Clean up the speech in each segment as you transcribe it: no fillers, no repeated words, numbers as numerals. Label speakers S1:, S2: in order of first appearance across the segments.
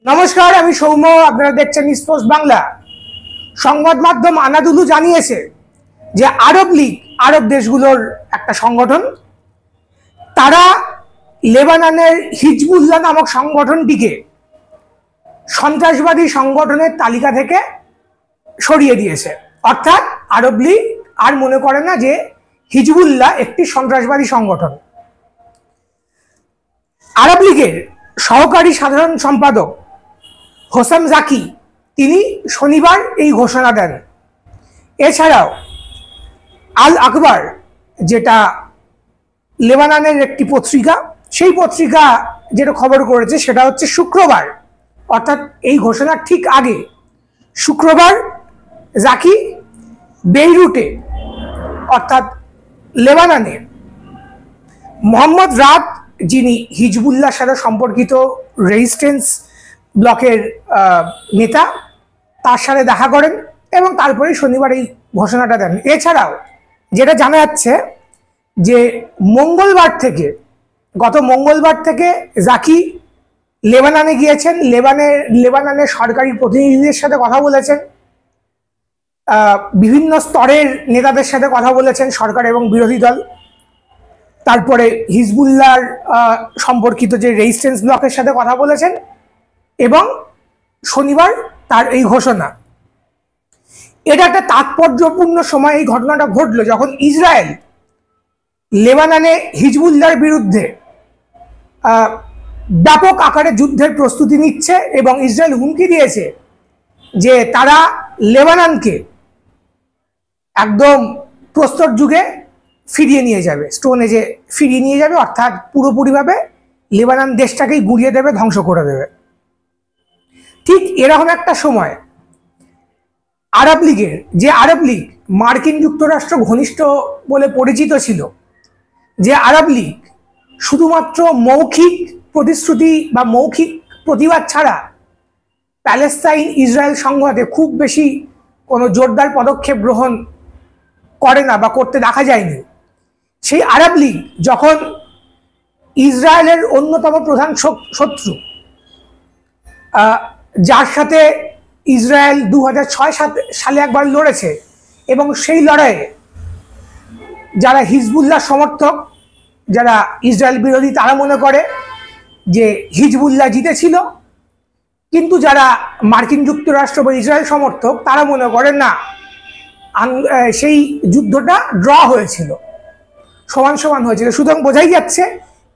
S1: নমস্কার, আমি সৌম্য। আপনারা দেখছেন স্পোর্টস বাংলা। সংবাদ মাধ্যম আনাদুলু জানিয়েছে যে আরব লীগ, আরব দেশগুলোর একটা সংগঠন, তারা লেবাননের হিজবুল্লাহ নামক সংগঠনটিকে সন্ত্রাসবাদী সংগঠনের তালিকা থেকে সরিয়ে দিয়েছে। অর্থাৎ আরব লীগ আর মনে করে না যে হিজবুল্লাহ একটি সন্ত্রাসবাদী সংগঠন। আরব লীগের সহকারী সাধারণ সম্পাদক হোসাম জাকি তিনি শনিবার এই ঘোষণা দেন। এছাড়াও আল আকবর, যেটা লেবাননের একটি পত্রিকা, সেই পত্রিকা যেটা খবর করেছে সেটা হচ্ছে শুক্রবার, অর্থাৎ এই ঘোষণার ঠিক আগে শুক্রবার জাকি বেইরুটে অর্থাৎ লেবাননে মোহাম্মদ রাত, যিনি হিজবুল্লাহর সাথে সম্পর্কিত রেজিস্ট্যান্স ব্লকের নেতা, তার সাথে দেখা করেন এবং তারপরে শনিবার এই ঘোষণাটা দেন। এছাড়াও যেটা জানা যাচ্ছে যে গত মঙ্গলবার থেকে জাকি লেবাননে গিয়েছেন, লেবাননের সরকারি প্রতিনিধিদের সাথে কথা বলেছেন, বিভিন্ন স্তরের নেতাদের সাথে কথা বলেছেন, সরকার এবং বিরোধী দল। তারপরে হিজবুল্লাহর সম্পর্কিত যে রেজিস্ট্যান্স ব্লকের সাথে কথা বলেছেন এবং শনিবার তার এই ঘোষণা। এটা একটা তাৎপর্যপূর্ণ সময় এই ঘটনাটা ঘটলো যখন ইসরায়েল লেবাননে হিজবুল্লাহর বিরুদ্ধে ব্যাপক আকারে যুদ্ধের প্রস্তুতি নিচ্ছে এবং ইসরায়েল হুমকি দিয়েছে যে তারা লেবাননকে একদম প্রস্তর যুগে ফিরিয়ে নিয়ে যাবে, স্টোন এজে ফিরিয়ে নিয়ে যাবে, অর্থাৎ পুরোপুরিভাবে লেবানন দেশটাকেই গুঁড়িয়ে দেবে, ধ্বংস করে দেবে। ঠিক এরকম একটা সময় আরব লীগ মার্কিন যুক্তরাষ্ট্র ঘনিষ্ঠ বলে পরিচিত ছিল, যে আরব লীগ শুধুমাত্র মৌখিক প্রতিশ্রুতি বা মৌখিক প্রতিবাদ ছাড়া প্যালেস্তাইন ইসরায়েল সংঘাতে খুব বেশি কোনো জোরদার পদক্ষেপ গ্রহণ করে না বা করতে দেখা যায়নি। সেই আরব লীগ যখন ইসরায়েলের অন্যতম প্রধান শত্রু, যার সাথে ইসরায়েল 2006 সালে একবার লড়েছে এবং সেই লড়াইয়ে যারা হিজবুল্লাহ সমর্থক, যারা ইসরায়েল বিরোধী, তারা মনে করে যে হিজবুল্লাহ জিতেছিল, কিন্তু যারা মার্কিন যুক্তরাষ্ট্র বা ইসরায়েল সমর্থক তারা মনে করেন না, সেই যুদ্ধটা ড্র হয়েছিল, সমান সমান হয়েছিল। সুতরাং বোঝাই যাচ্ছে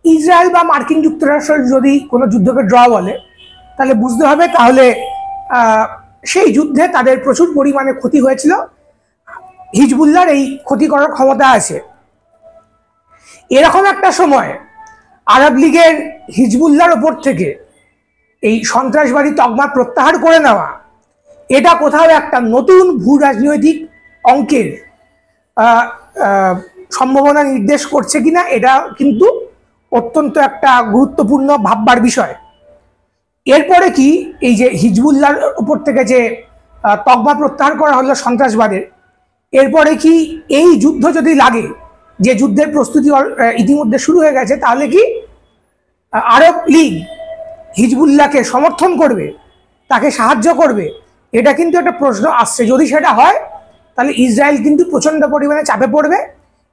S1: ইসরায়েল বা মার্কিন যুক্তরাষ্ট্র যদি কোনো যুদ্ধকে ড্র বলে তাহলে বুঝতে হবে তাহলে সেই যুদ্ধে তাদের প্রচুর পরিমাণে ক্ষতি হয়েছিল, হিজবুল্লাহর এই ক্ষতি করার ক্ষমতা আছে। এরকম একটা সময় আরব লীগের হিজবুল্লাহর ওপর থেকে এই সন্ত্রাসবাদী তকমা প্রত্যাহার করে নেওয়া, এটা কোথাও একটা নতুন ভূ রাজনৈতিক অঙ্কের সম্ভাবনা নির্দেশ করছে কিনা, এটা কিন্তু অত্যন্ত একটা গুরুত্বপূর্ণ ভাববার বিষয়। এরপরে কি এই যে হিজবুল্লাহর উপর থেকে যে তকমা প্রত্যাহার করা হলো সন্ত্রাসবাদের, এরপরে কি এই যুদ্ধ যদি লাগে, যে যুদ্ধের প্রস্তুতি ইতিমধ্যে শুরু হয়ে গেছে, তাহলে কি আরব লীগ হিজবুল্লাহকে সমর্থন করবে, তাকে সাহায্য করবে? এটা কিন্তু একটা প্রশ্ন আসছে। যদি সেটা হয় তাহলে ইসরায়েল কিন্তু প্রচণ্ড পরিমাণে চাপে পড়বে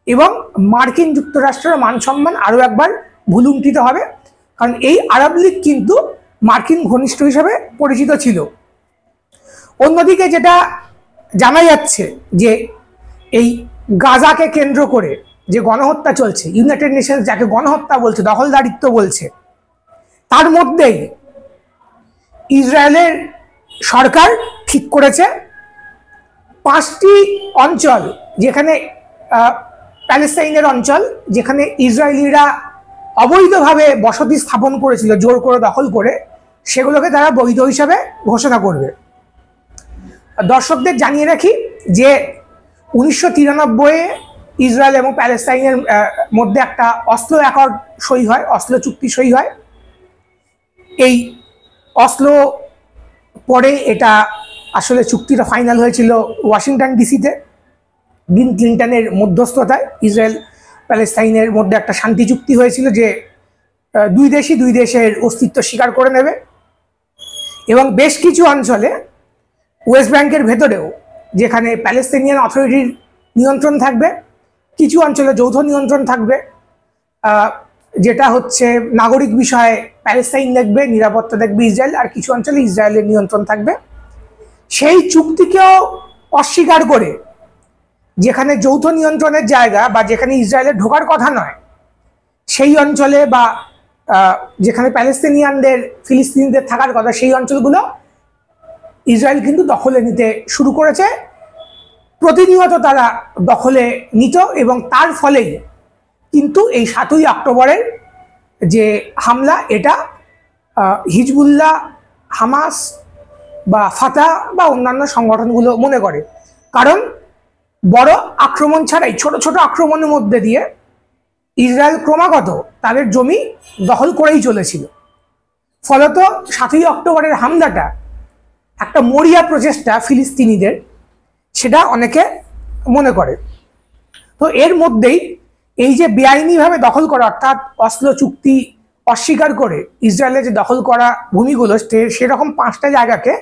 S1: এবং মার্কিন যুক্তরাষ্ট্রের মান সম্মান আরও একবার ভুলুণ্ঠিত হবে, কারণ এই আরব লীগ কিন্তু মার্কিন ঘনিষ্ঠ হিসেবে পরিচিত ছিল। অন্যদিকে যেটা জানা যাচ্ছে যে এই গাজাকে কেন্দ্র করে যে গণহত্যা চলছে, ইউনাইটেড নেশনস যাকে গণহত্যা বলছে, দখলদারিত্ব বলছে, তার মধ্যেই ইসরায়েলের সরকার ঠিক করেছে 5টি অঞ্চল, যেখানে প্যালেস্তাইনের অঞ্চল, যেখানে ইসরায়েলিরা অবৈধভাবে বসতি স্থাপন করেছিল জোর করে দখল করে, সেগুলোকে তারা বৈধ হিসাবে ঘোষণা করবে। দর্শকদের জানিয়ে রাখি যে 1993-এ ইসরায়েল এবং প্যালেস্তাইনের মধ্যে একটা অসলো অ্যাকর্ড সই হয়, অসলো চুক্তি সই হয়। এই অসলো পরে এটা আসলে চুক্তিটা ফাইনাল হয়েছিল ওয়াশিংটন ডিসিতে, বিল ক্লিন্টনের মধ্যস্থতায় ইসরায়েল প্যালেস্তাইনের মধ্যে একটা শান্তি চুক্তি হয়েছিল যে দুই দেশের অস্তিত্ব স্বীকার করে নেবে। এবং বেশ কিছু অঞ্চলে ওয়েস্ট ব্যাংকের ভেতরেও যেখানে প্যালেস্তিনিয়ান অথরিটির নিয়ন্ত্রণ থাকবে, কিছু অঞ্চলে যৌথ নিয়ন্ত্রণ থাকবে, যেটা হচ্ছে নাগরিক বিষয়ে প্যালেস্তাইন দেখবে, নিরাপত্তা দেখবে ইসরায়েল, আর কিছু অঞ্চলে ইসরায়েলের নিয়ন্ত্রণ থাকবে। সেই চুক্তিকেও অস্বীকার করে যেখানে যৌথ নিয়ন্ত্রণের জায়গা বা যেখানে ইসরায়েলের ঢোকার কথা নয় সেই অঞ্চলে, বা যেখানে প্যালেস্তিনিয়ানদের ফিলিস্তিনিদের থাকার কথা সেই অঞ্চলগুলো ইসরায়েল কিন্তু দখলে নিতে শুরু করেছে। প্রতিনিয়ত তারা দখলে নিত এবং তার ফলেই কিন্তু এই 7ই অক্টোবরের যে হামলা, এটা হিজবুল্লাহ, হামাস বা ফাতা বা অন্যান্য সংগঠনগুলো মনে করে। কারণ বড় আক্রমণ ছাড়াই ছোট ছোট আক্রমণের মধ্যে দিয়ে ইসরায়েল ক্রমাগত তাদের জমি দখল করেই চলেছিল। ফলত 7ই অক্টোবরের হামলাটা একটা মরিয়া প্রচেষ্টা ফিলিস্তিনিদের, সেটা অনেকে মনে করে। তো এর মধ্যেই এই যে বেআইনিভাবে দখল করা, অর্থাৎ অসলো চুক্তি অস্বীকার করে ইসরায়েলের যে দখল করা ভূমিগুলো, সেরকম 5টা জায়গাকে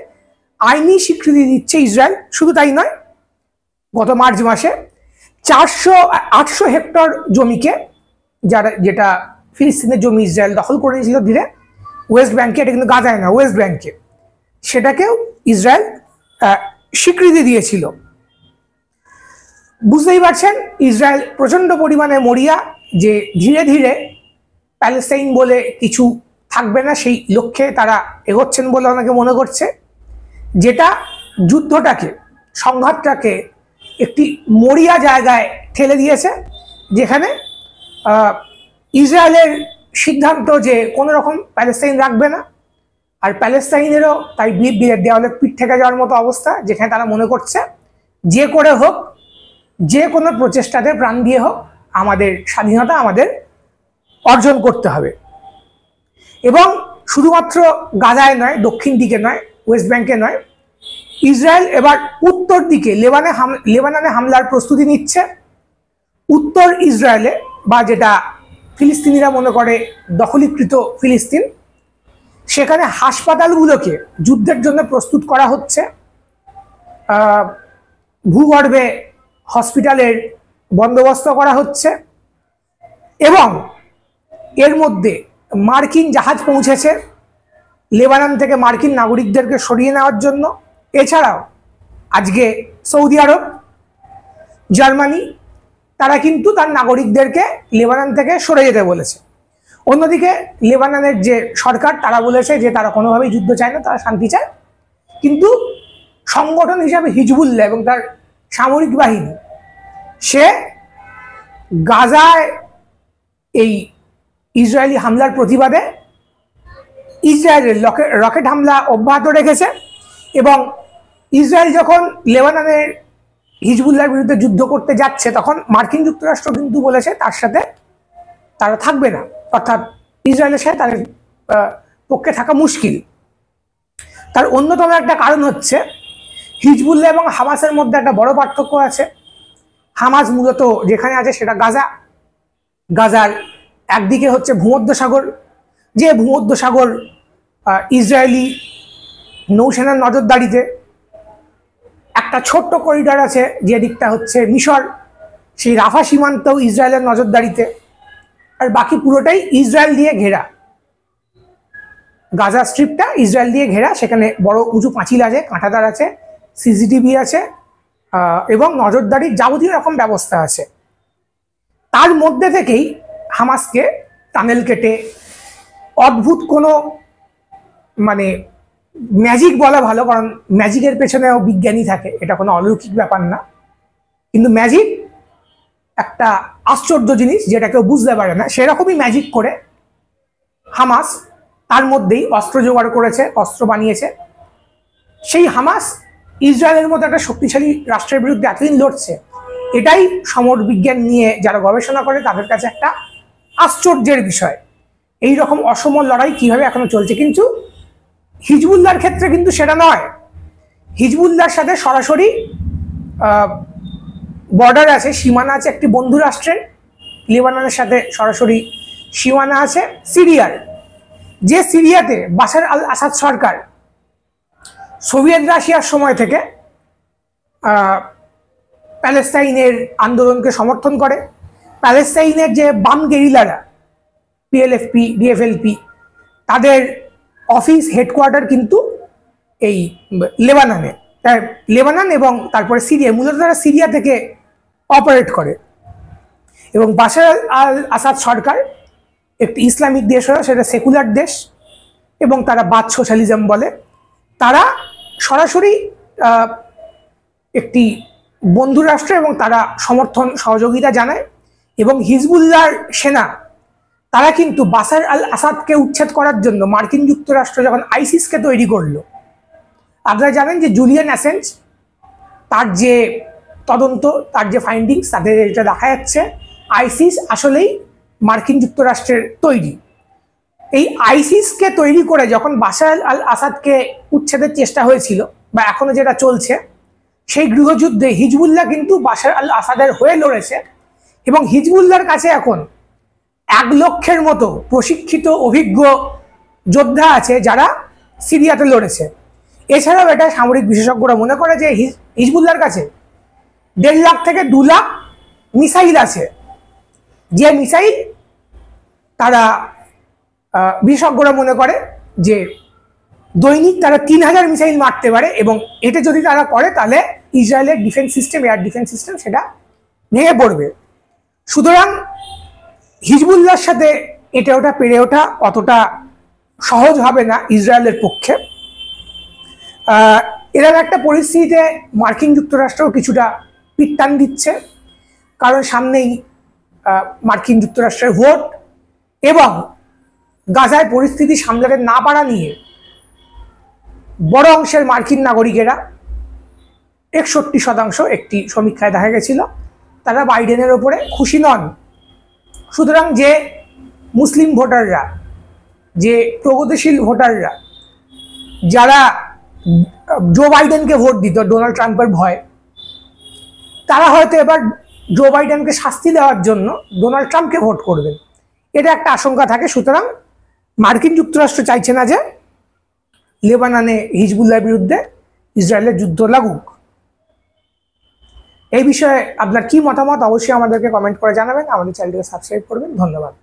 S1: আইনি স্বীকৃতি দিচ্ছে ইসরায়েল। শুধু তাই নয়, গত মার্চ মাসে 800 হেক্টর জমিকে, যেটা ফিলিস্তিনের জমি ইসরায়েল দখল করে নিয়েছিল ধীরে ওয়েস্ট ব্যাংকে, এটা কিন্তু গাজায় না, ওয়েস্ট ব্যাংকে, সেটাকেও ইসরায়েল স্বীকৃতি দিয়েছিল। বুঝতেই পারছেন ইসরায়েল প্রচণ্ড পরিমাণে মরিয়া যে ধীরে ধীরে প্যালেস্তাইন বলে কিছু থাকবে না, সেই লক্ষ্যে তারা এগোচ্ছেন বলে অনেকে মনে করছে, যেটা যুদ্ধটাকে, সংঘাতটাকে একটি মরিয়া জায়গায় ঠেলে দিয়েছে, যেখানে ইসরায়েলের সিদ্ধান্ত যে কোনো রকম প্যালেস্তাইন রাখবে না, আর প্যালেস্তাইনেরও তাই দেওয়ালে পিঠ থেকে যাওয়ার মতো অবস্থা, যেখানে তারা মনে করছে যে করে হোক, যে কোনো প্রচেষ্টাতে প্রাণ দিয়ে হোক আমাদের স্বাধীনতা আমাদের অর্জন করতে হবে। এবং শুধুমাত্র গাজায় নয়, দক্ষিণ দিকে নয়, ওয়েস্ট ব্যাংকে নয়, ইসরায়েল এবার উত্তর দিকে লেবাননে হামলার প্রস্তুতি নিচ্ছে। উত্তর ইসরায়েলে, বা যেটা ফিলিস্তিনিরা মনে করে দখলীকৃত ফিলিস্তিন, সেখানে হাসপাতালগুলোকে যুদ্ধের জন্য প্রস্তুত করা হচ্ছে। ভূগর্ভে হসপিটালের বন্দোবস্ত করা হচ্ছে এবং এর মধ্যে মার্কিন জাহাজ পৌঁছেছে লেবানন থেকে মার্কিন নাগরিকদেরকে সরিয়ে নেওয়ার জন্য। এছাড়াও আজকে সৌদি আরব, জার্মানি, তারা কিন্তু তার নাগরিকদেরকে লেবানন থেকে সরে যেতে বলেছে। অন্যদিকে লেবাননের যে সরকার, তারা বলেছে যে তারা কোনোভাবেই যুদ্ধ চায় না, তারা শান্তি চায়। কিন্তু সংগঠন হিসাবে হিজবুল্লাহ এবং তার সামরিক বাহিনী, সে গাজায় এই ইসরায়েলি হামলার প্রতিবাদে ইসরায়েলের রকেট হামলা অব্যাহত রেখেছে। এবং ইসরায়েল যখন লেবাননের হিজবুল্লাহর বিরুদ্ধে যুদ্ধ করতে যাচ্ছে, তখন মার্কিন যুক্তরাষ্ট্র কিন্তু বলেছে তার সাথে তারা থাকবে না, অর্থাৎ ইসরায়েলের সাথে তাদের পক্ষে থাকা মুশকিল। তার অন্যতম একটা কারণ হচ্ছে হিজবুল্লাহ এবং হামাসের মধ্যে একটা বড় পার্থক্য আছে। হামাস মূলত যেখানে আছে সেটা গাজা। গাজার একদিকে হচ্ছে ভূমধ্যসাগর, যে ভূমধ্যসাগর ইসরায়েলি নৌসেনার নজরদারিতে। একটা ছোট্ট করিডর আছে যে দিকটা হচ্ছে মিশর, সেই রাফা সীমান্তও ইসরায়েলের নজরদারিতে। আর বাকি পুরোটাই ইসরায়েল দিয়ে ঘেরা, গাজা স্ট্রিপটা ইসরায়েল দিয়ে ঘেরা। সেখানে বড় উঁচু পাঁচিল আছে, কাঁটাতার আছে, সিসিটিভি আছে এবং নজরদারির যাবতীয় রকম ব্যবস্থা আছে। তার মধ্যে থেকেই হামাসকে টানেল কেটে অদ্ভুত কোনো, মানে ম্যাজিক বলা ভালো, কারণ ম্যাজিকের পেছনেও বিজ্ঞানী থাকে, এটা কোনো অলৌকিক ব্যাপার না, কিন্তু ম্যাজিক একটা আশ্চর্য জিনিস যেটা কেউ বুঝতে পারে না। সেরকমই ম্যাজিক করে হামাস তার মধ্যেই অস্ত্র জোগাড় করেছে, অস্ত্র বানিয়েছে। সেই হামাস ইসরায়েলের মতো একটা শক্তিশালী রাষ্ট্রের বিরুদ্ধে এতদিন লড়ছে, এটাই সমর বিজ্ঞান নিয়ে যারা গবেষণা করে তাদের কাছে একটা আশ্চর্যের বিষয়। এই রকম অসম লড়াই কিভাবে এখনো চলছে। কিন্তু হিজবুল্লাহর ক্ষেত্রে কিন্তু সেটা নয়। হিজবুল্লাহর সাথে সরাসরি বর্ডার আছে, সীমানা আছে একটি বন্ধু রাষ্ট্রের। লেবাননের সাথে সরাসরি সীমানা আছে সিরিয়ার, যে সিরিয়াতে বাশার আল আসাদ সরকার সোভিয়েত রাশিয়ার সময় থেকে প্যালেস্তাইনের আন্দোলনকে সমর্থন করে। প্যালেস্তাইনের যে বাম গেরিলারা পিএলএফপি, ডিএফএলপি, তাদের অফিস হেডকোয়ার্টার কিন্তু এই লেবাননে, লেবানন এবং তারপরে সিরিয়া, মূলত তারা সিরিয়া থেকে অপারেট করে। এবং বাশার আল আসাদ সরকার একটি ইসলামিক দেশ হলো, সেটা সেকুলার দেশ এবং তারা বাদ সোশ্যালিজম বলে। তারা সরাসরি একটি বন্ধু রাষ্ট্র এবং তারা সমর্থন সহযোগিতা জানায়। এবং হিজবুল্লাহর সেনা তারা কিন্তু বাশার আল আসাদকে উচ্ছেদ করার জন্য মার্কিন যুক্তরাষ্ট্র যখন আইসিসকে তৈরি করলো, আপনারা জানেন যে জুলিয়ান অ্যাসেঞ্জ তার যে তদন্ত, তার যে ফাইন্ডিংস, তাদের এটা দেখা যাচ্ছে আইসিস আসলেই মার্কিন যুক্তরাষ্ট্রের তৈরি। এই আইসিসকে তৈরি করে যখন বাশার আল আসাদকে উচ্ছেদের চেষ্টা হয়েছিল বা এখনো যেটা চলছে, সেই গৃহযুদ্ধে হিজবুল্লাহ কিন্তু বাশার আল আসাদের হয়ে লড়েছে। এবং হিজবুল্লাহর কাছে এখন 1 লক্ষের মতো প্রশিক্ষিত অভিজ্ঞ যোদ্ধা আছে যারা সিরিয়াতে লড়েছে। এছাড়াও এটা সামরিক বিশেষজ্ঞরা মনে করে যে হিজবুল্লাহর কাছে 1.5 লাখ থেকে 2 লাখ মিসাইল আছে, যে মিসাইল তারা বিশেষজ্ঞরা মনে করে যে দৈনিক তারা 3000 মিসাইল মারতে পারে। এবং এটা যদি তারা করে তাহলে ইসরায়েলের defence system, air defence system, সেটা ভেঙে পড়বে। সুতরাং হিজবুল্লাহর সাথে এটা ওটা পেরে ওঠা অতটা সহজ হবে না ইসরায়েলের পক্ষে। এরকম একটা পরিস্থিতিতে মার্কিন যুক্তরাষ্ট্রও কিছুটা পিটটান দিচ্ছে, কারণ সামনেই মার্কিন যুক্তরাষ্ট্রের ভোট এবং গাজায় পরিস্থিতি সামলাতে না পারা নিয়ে বড় অংশের মার্কিন নাগরিকেরা 61% একটি সমীক্ষায় দেখা গেছিল তারা বাইডেনের ওপরে খুশি নন। সুতরাং যে মুসলিম ভোটাররা, যে প্রগতিশীল ভোটাররা, যারা জো বাইডেনকে ভোট দিত ডোনাল্ড ট্রাম্পের ভয়, তারা হয়তো এবার জো বাইডেনকে শাস্তি দেওয়ার জন্য ডোনাল্ড ট্রাম্পকে ভোট করবেন, এটা একটা আশঙ্কা থাকে। সুতরাং মার্কিন যুক্তরাষ্ট্র চাইছে না যে লেবাননে হিজবুল্লাহর বিরুদ্ধে ইসরায়েলের যুদ্ধ লাগুক। এই বিষয়ে আপনার কি মতামত অবশ্যই আমাদেরকে কমেন্ট করে জানাবেন। আমাদের চ্যানেলটিকে সাবস্ক্রাইব করবেন। ধন্যবাদ।